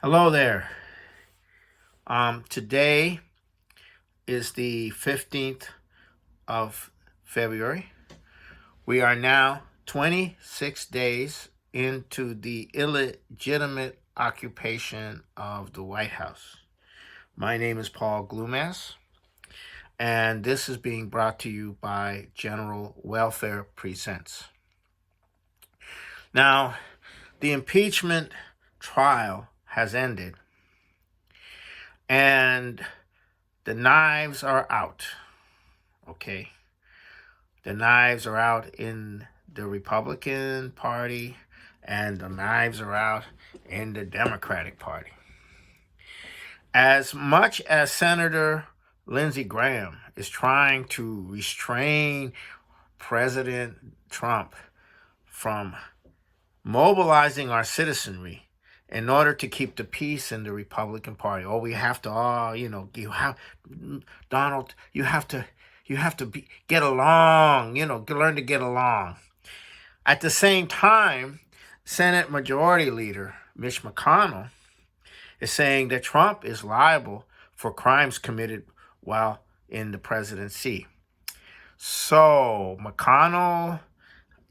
Hello there. Today is the 15th of February. We are now 26 days into the illegitimate occupation of the White House. My name is Paul Glumaz, and this is being brought to you by General Welfare Presents. Now, the impeachment trial has ended, and the knives are out, okay? The knives are out in the Republican Party, and the knives are out in the Democratic Party. As much as Senator Lindsey Graham is trying to restrain President Trump from mobilizing our citizenry in order to keep the peace in the Republican Party. Oh, we have to, Donald, you have to get along, learn to get along. At the same time, Senate Majority Leader Mitch McConnell is saying that Trump is liable for crimes committed while in the presidency. So McConnell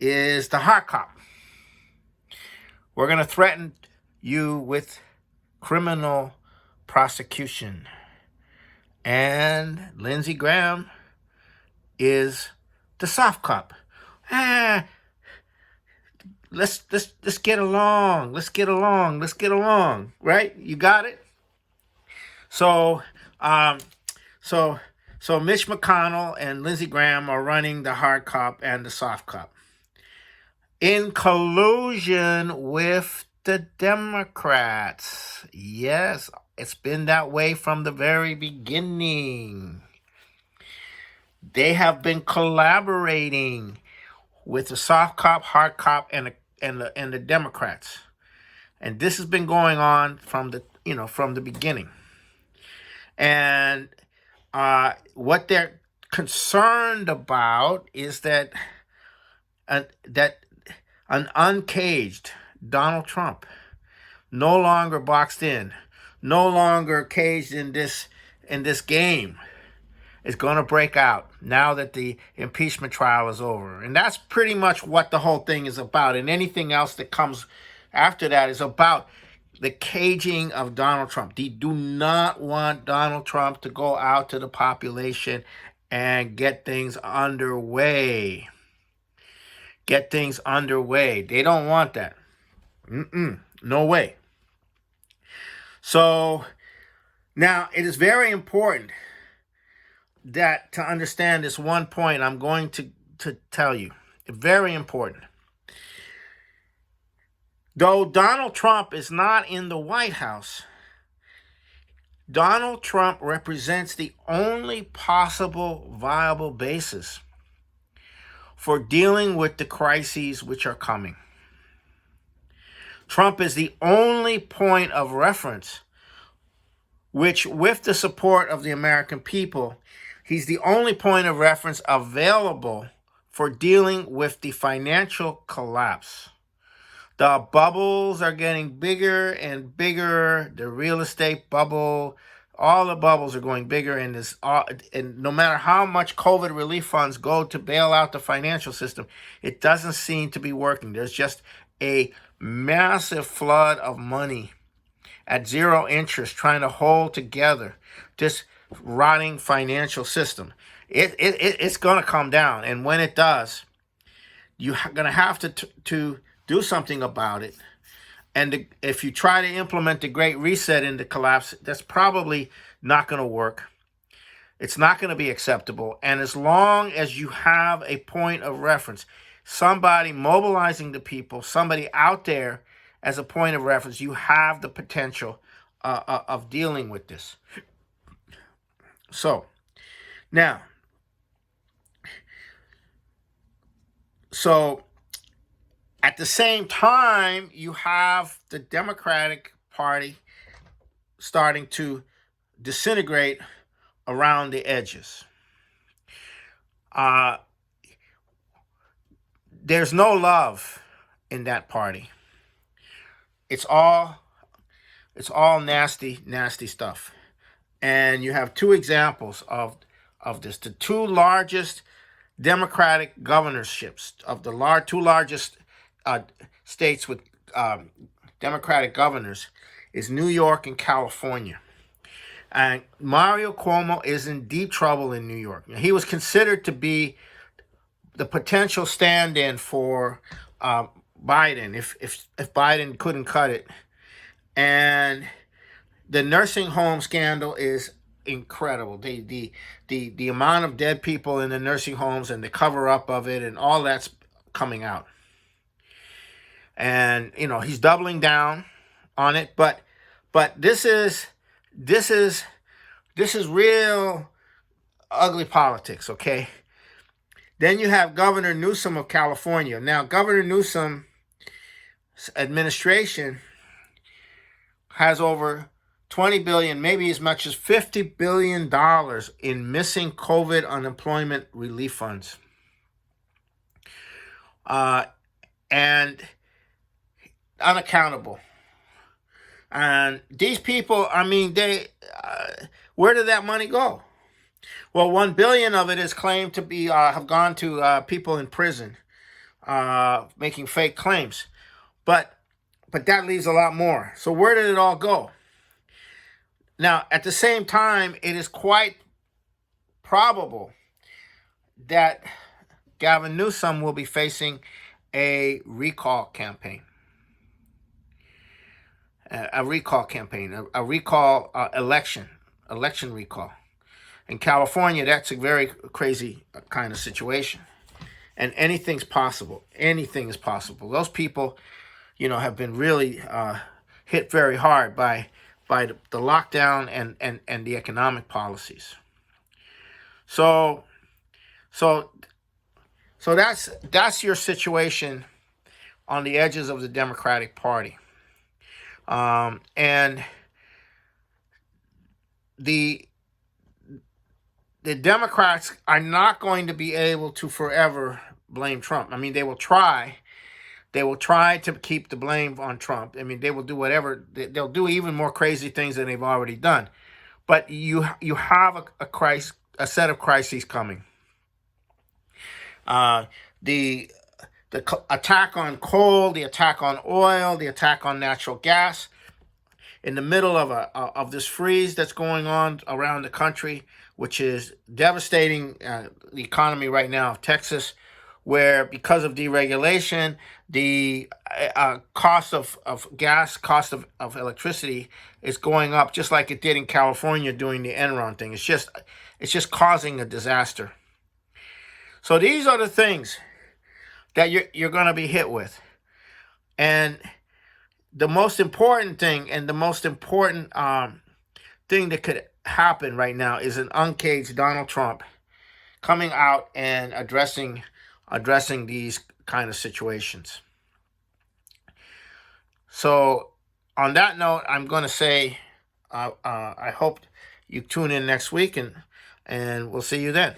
is the hot cop. We're going to threaten you with criminal prosecution. And Lindsey Graham is the soft cop. Let's get along. Let's get along. Right? You got it? So Mitch McConnell and Lindsey Graham are running the hard cop and the soft cop in collusion with the Democrats. Yes, it's been that way from the very beginning. They have been collaborating with the soft cop, hard cop, and the Democrats, and this has been going on from the beginning. And what they're concerned about is that an uncaged Donald Trump, no longer boxed in, no longer caged in this game, is going to break out now that the impeachment trial is over. And that's pretty much what the whole thing is about. And anything else that comes after that is about the caging of Donald Trump. They do not want Donald Trump to go out to the population and get things underway. They don't want that. No way. So now it is very important that to understand this one point I'm going to tell you. Very important. Though Donald Trump is not in the White House, Donald Trump represents the only possible viable basis for dealing with the crises which are coming. Trump is the only point of reference which, with the support of the American people, he's the only point of reference available for dealing with the financial collapse. The bubbles are getting bigger and bigger. The real estate bubble, all the bubbles are going bigger, and no matter how much COVID relief funds go to bail out the financial system, it doesn't seem to be working. There's just a massive flood of money at zero interest trying to hold together this rotting financial system. It's going to come down, and when it does, you're going to have to do something about it. And if you try to implement the Great Reset in the collapse, that's probably not going to work. It's not going to be acceptable. And as long as you have a point of reference, somebody mobilizing the people, somebody out there as a point of reference, you have the potential of dealing with this. So at the same time, you have the Democratic Party starting to disintegrate around the edges. There's no love in that party. It's all It's all nasty, nasty stuff. And you have two examples of this. The two largest Democratic governorships of the two largest states with Democratic governors is New York and California. And Mario Cuomo is in deep trouble in New York. He was considered to be the potential stand-in for Biden if Biden couldn't cut it. And the nursing home scandal is incredible. The amount of dead people in the nursing homes and the cover up of it and all that's coming out. And he's doubling down on it, but this is real ugly politics, okay? Then you have Governor Newsom of California. Now, Governor Newsom's administration has over $20 billion, maybe as much as $50 billion in missing COVID unemployment relief funds. And unaccountable. And these people, where did that money go? Well, $1 billion of it is claimed to be have gone to people in prison, making fake claims. But that leaves a lot more. So where did it all go? Now, at the same time, it is quite probable that Gavin Newsom will be facing a recall campaign. A recall election recall. In California, that's a very crazy kind of situation. And anything's possible. Anything is possible. Those people, have been really hit very hard by the lockdown and the economic policies. So that's your situation on the edges of the Democratic Party. And the Democrats are not going to be able to forever blame Trump. They will try. They will try to keep the blame on Trump. They will do whatever. They'll do even more crazy things than they've already done. But you have a set of crises coming. The attack on coal, the attack on oil, the attack on natural gas, in the middle of this freeze that's going on around the country, which is devastating the economy right now of Texas, where because of deregulation, the cost of gas, cost of electricity is going up just like it did in California doing the Enron thing. It's just causing a disaster. So these are the things that you're going to be hit with. And the most important thing and the most important thing that could happen right now is an uncaged Donald Trump coming out and addressing these kind of situations. So on that note, I'm going to say I hope you tune in next week, and we'll see you then.